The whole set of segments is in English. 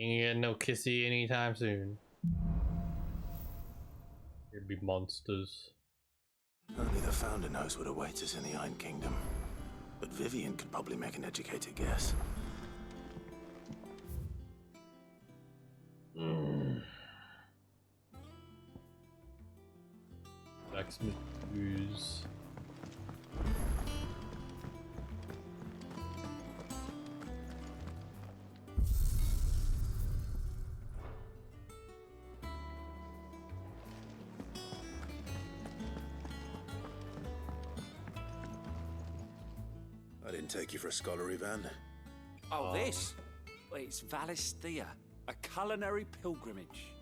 Ain't getting no kissy anytime soon. Here be monsters. Only the Founder knows what awaits us in the Iron Kingdom. But Vivian could probably make an educated guess. Blacksmith booze. I didn't take you for a scholar, Ivan. Oh, this? Well, it's Valisthea, a culinary pilgrimage.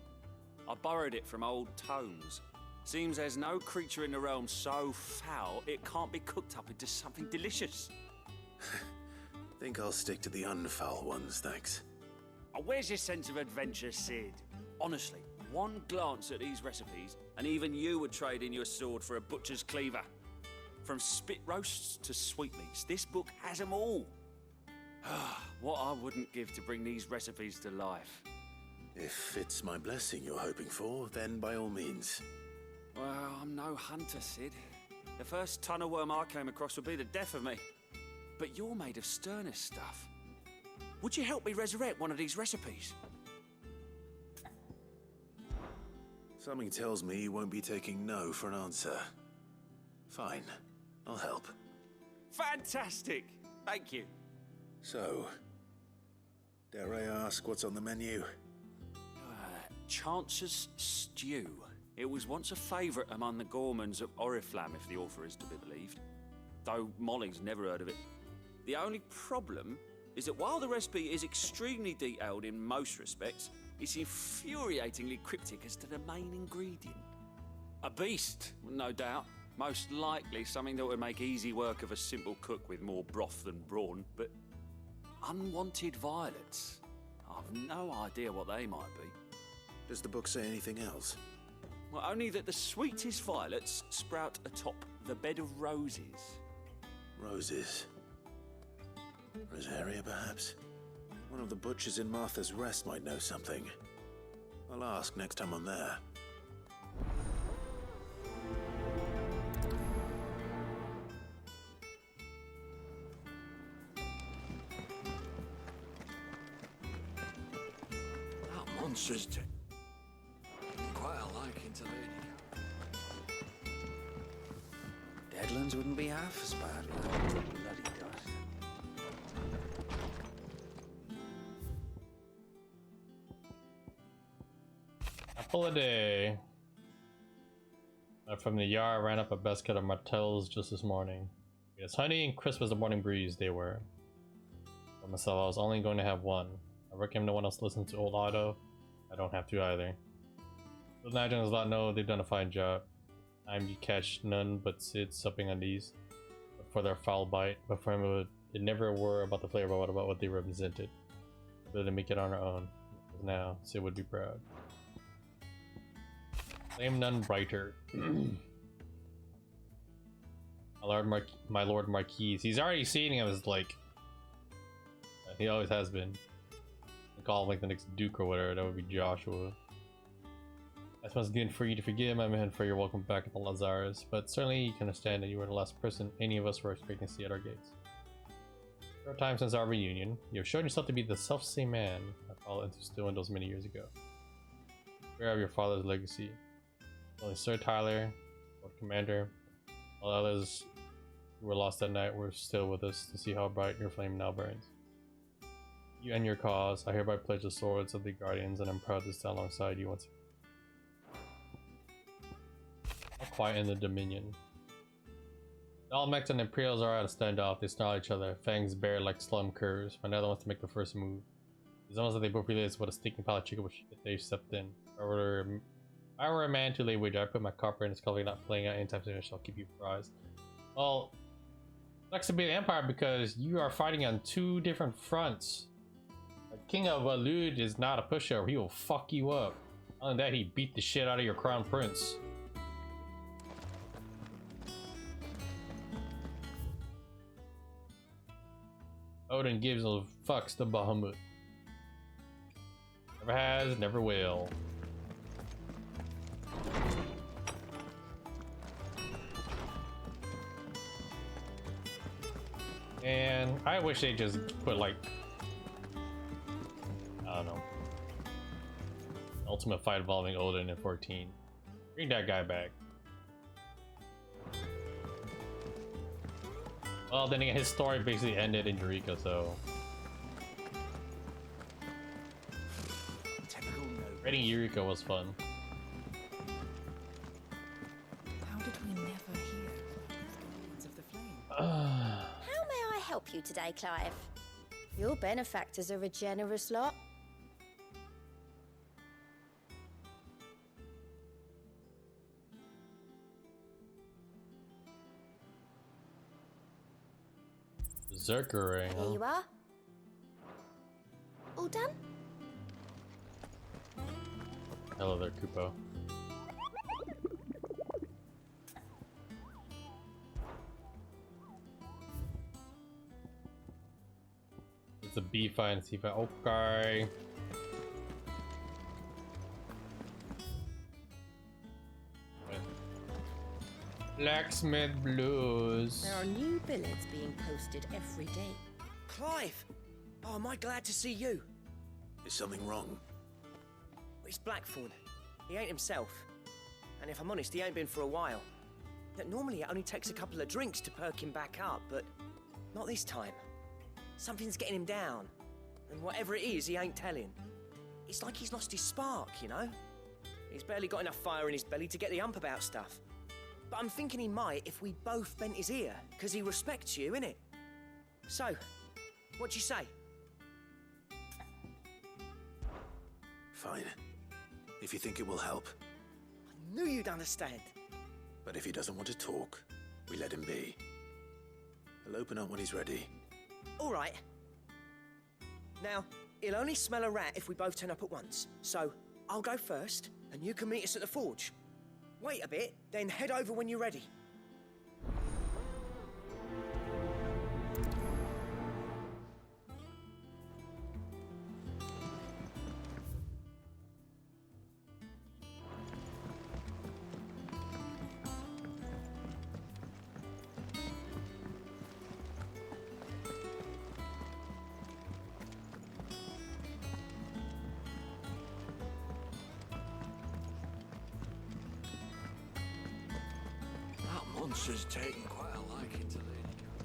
I borrowed it from old tomes. Seems there's no creature in the realm so foul it can't be cooked up into something delicious. Think I'll stick to the unfoul ones, thanks. Oh, where's your sense of adventure, Sid? Honestly, one glance at these recipes, and even you would trade in your sword for a butcher's cleaver. From spit roasts to sweetmeats, this book has them all. What I wouldn't give to bring these recipes to life. If it's my blessing you're hoping for, then by all means. Well, I'm no hunter, Sid. The first ton of worm I came across would be the death of me. But you're made of sterner stuff. Would you help me resurrect one of these recipes? Something tells me you won't be taking no for an answer. Fine, I'll help. Fantastic! Thank you. So, dare I ask what's on the menu? Chance's Stew. It was once a favourite among the gourmands of Oriflamme, if the author is to be believed. Though Molly's never heard of it. The only problem is that while the recipe is extremely detailed in most respects, it's infuriatingly cryptic as to the main ingredient. A beast, no doubt. Most likely something that would make easy work of a simple cook with more broth than brawn, but unwanted violets. I've no idea what they might be. Does the book say anything else? Well, only that the sweetest violets sprout atop the bed of roses. Roses. Rosaria, perhaps? One of the butchers in Martha's Rest might know something. I'll ask next time I'm there. That monster's quite a liking to Lady. Deadlands wouldn't be half as bad without bloody dust. Apple a day. From the yard, I ran up a basket of martels just this morning. Yes, honey and crisp as a morning breeze they were. But myself, I was only going to have one. I reckon no one else listens to old Otto. I don't have to either. The Nigerians lot know they've done a fine job. I'm you catch none but Sid supping on these for their foul bite, but for him it never were about the flavor, but about what they represented. Ability to make it on our own. Because now Sid would be proud. Flame none brighter. my Lord Marquis. He's already seeing him as like he always has been. They call him like the next Duke or whatever. That would be Joshua. That's what's good for you to forgive my man for your welcome back at the Lazarus, but certainly you can understand that you were the last person any of us were expecting to see at our gates. Short time since our reunion, you have shown yourself to be the self-same man I followed into Still Windows many years ago. Beware of your father's legacy. Only Sir Tyler, Lord Commander, all others who were lost that night were still with us to see how bright your flame now burns. You and your cause, I hereby pledge the swords of the Guardians, and I'm proud to stand alongside you once again. Quiet in the Dominion. The Almects and Imperials are at a standoff. They snarl at each other, fangs bare like slum curs, but neither wants to make the first move. It's almost like they both realize what a stinking pile of chicken if they stepped in. If I were a man to lay wager, I'd put my copper in his coffee, not playing out anytime soon. I'll keep you apprised. Well, sucks to be the Empire because you are fighting on two different fronts. The King of Alud is not a pushover. He will fuck you up. Other than that, he beat the shit out of your crown prince. Odin gives a fucks to Bahamut. Never has, never will. And I wish they just put like, I don't know, ultimate fight involving Odin in 14. Bring that guy back. Well, then again, his story basically ended in Eureka, so reading Eureka was fun. How did we never hear the words of the flame? How may I help you today, Clive? Your benefactors are a generous lot. Zerkering, Here you are. All done? Hello there, Kupo. It's a B fine, C fine. Okay. Blacksmith Blues. There are new billets being posted every day. Clive! Oh, am I glad to see you? Is something wrong? It's Blackthorn. He ain't himself. And if I'm honest, he ain't been for a while. That normally it only takes a couple of drinks to perk him back up, but not this time. Something's getting him down. And whatever it is, he ain't telling. It's like he's lost his spark, you know? He's barely got enough fire in his belly to get the ump about stuff. But I'm thinking he might if we both bent his ear, because he respects you, innit? So, what do you say? Fine. If you think it will help. I knew you'd understand. But if he doesn't want to talk, we let him be. He'll open up when he's ready. All right. Now, he'll only smell a rat if we both turn up at once. So, I'll go first, and you can meet us at the forge. Wait a bit, then head over when you're ready. That monster's taken quite a liking to Lady Gaga.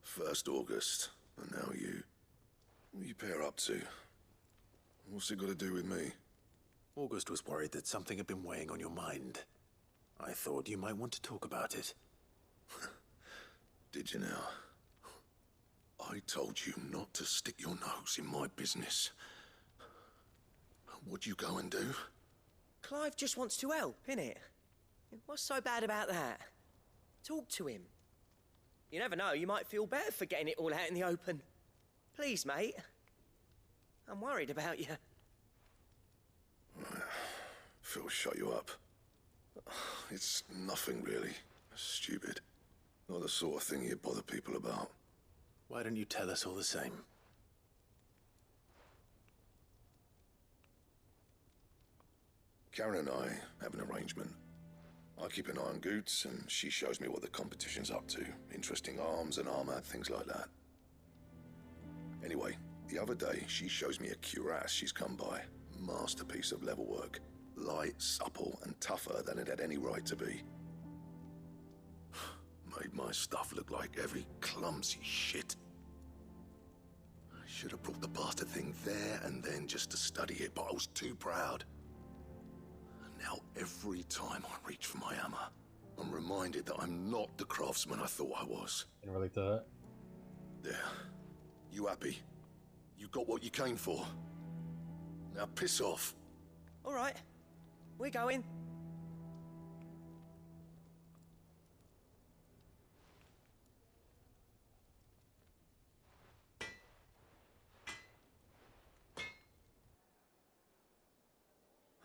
First August, and now you. What you pair up to? What's it got to do with me? August was worried that something had been weighing on your mind. I thought you might want to talk about it. Did you now? I told you not to stick your nose in my business. What'd you go and do? Clive just wants to help, innit? What's so bad about that? Talk to him. You never know, you might feel better for getting it all out in the open. Please, mate. I'm worried about you. Phil shut you up. It's nothing really. Stupid. Not the sort of thing you bother people about. Why don't you tell us all the same? Karen and I have an arrangement. I keep an eye on Goots, and she shows me what the competition's up to. Interesting arms and armor, things like that. Anyway, the other day, she shows me a cuirass she's come by. Masterpiece of level work. Light, supple, and tougher than it had any right to be. Made my stuff look like every clumsy shit. I should have brought the bastard thing there and then just to study it, but I was too proud. And now every time I reach for my hammer, I'm reminded that I'm not the craftsman I thought I was. Can relate to that. There. You happy? You got what you came for. Now piss off. All right, we're going.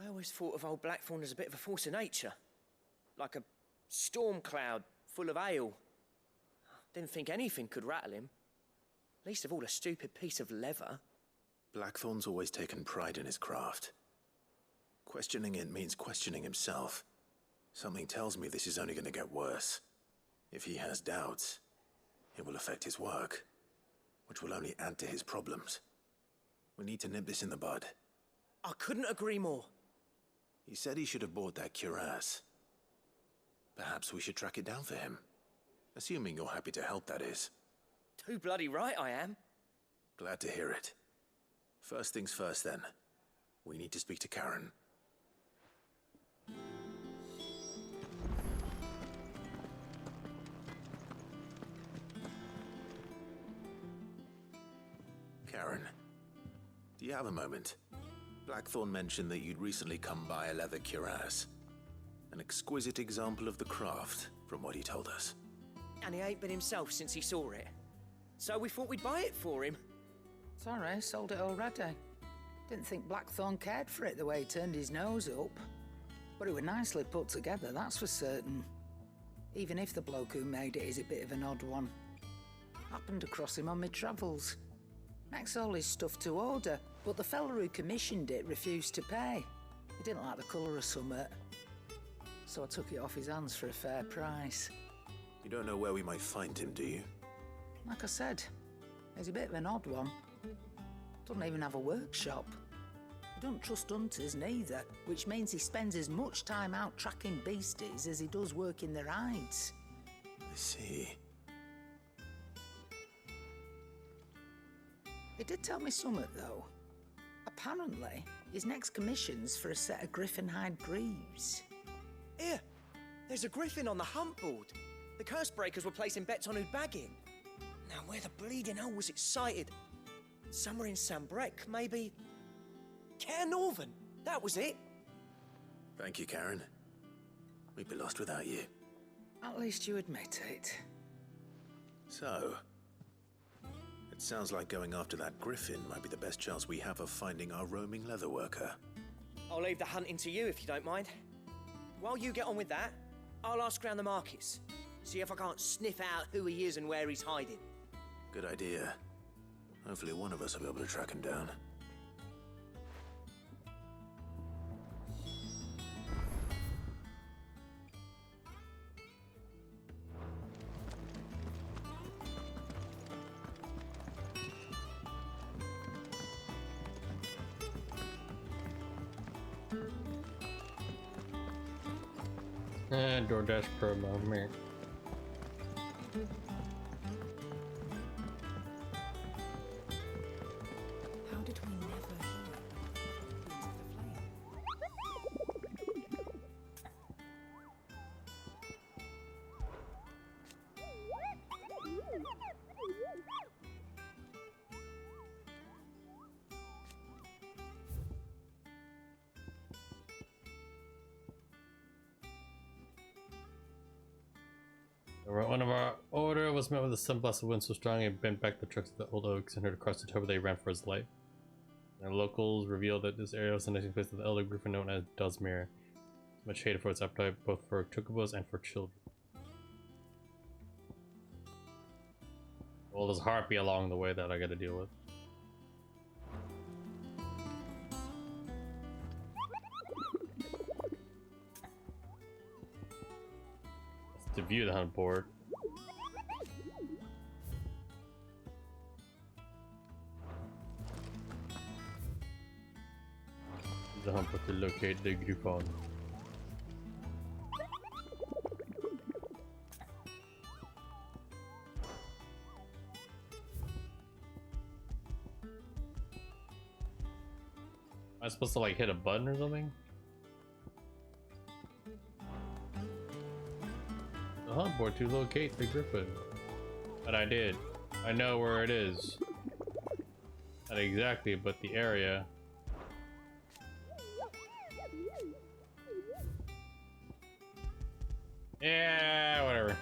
I always thought of old Blackthorn as a bit of a force of nature. like a storm cloud full of ale. Didn't think anything could rattle him. Least of all a stupid piece of leather. Blackthorn's always taken pride in his craft. Questioning it means questioning himself. Something tells me this is only going to get worse. If he has doubts, it will affect his work, which will only add to his problems. We need to nip this in the bud. I couldn't agree more. He said he should have bought that cuirass. Perhaps we should track it down for him. Assuming you're happy to help, that is. Too bloody right I am. Glad to hear it. First things first, then. We need to speak to Karen. Karen, do you have a moment? Blackthorn mentioned that you'd recently come by a leather cuirass. An exquisite example of the craft, from what he told us. And he ain't been himself since he saw it. So we thought we'd buy it for him. Sorry, sold it already. Didn't think Blackthorn cared for it the way he turned his nose up. But it was nicely put together, that's for certain. Even if the bloke who made it is a bit of an odd one. Happened across him on my travels. Makes all his stuff to order, but the fella who commissioned it refused to pay. He didn't like the colour of summit. So I took it off his hands for a fair price. You don't know where we might find him, do you? Like I said, he's a bit of an odd one. Doesn't even have a workshop. He don't trust hunters neither, which means he spends as much time out tracking beasties as he does working their hides. I see. He did tell me something, though. Apparently, his next commission's for a set of griffin hide greaves. Here, there's a griffin on the hunt board. The curse breakers were placing bets on who'd bag him. Now, where the bleeding hell was it sighted? Somewhere in Sambrec, maybe. Care Northern, that was it. Thank you, Karen. We'd be lost without you. At least you admit it. So, it sounds like going after that griffin might be the best chance we have of finding our roaming leatherworker. I'll leave the hunting to you if you don't mind. While you get on with that, I'll ask around the markets. See if I can't sniff out who he is and where he's hiding. Good idea. Hopefully one of us will be able to track him down. DoorDash promo, man. How did we never hear Winds of the Flame? One of our order was met with a sudden blast of wind so strong it bent back the trunks of the old oaks and heard across the tower they ran for his life. And locals revealed that this area was the nesting place of the elder griffin known as Dusmere, much hated for its appetite both for chocobos and for children. Well, there's a harpy along the way that I gotta deal with. To view the hunt board. The hunt board to locate the griffon. Am I supposed to like hit a button or something? The hunt board to locate the griffin. But I did. I know where it is. Not exactly, but the area. Yeah, whatever.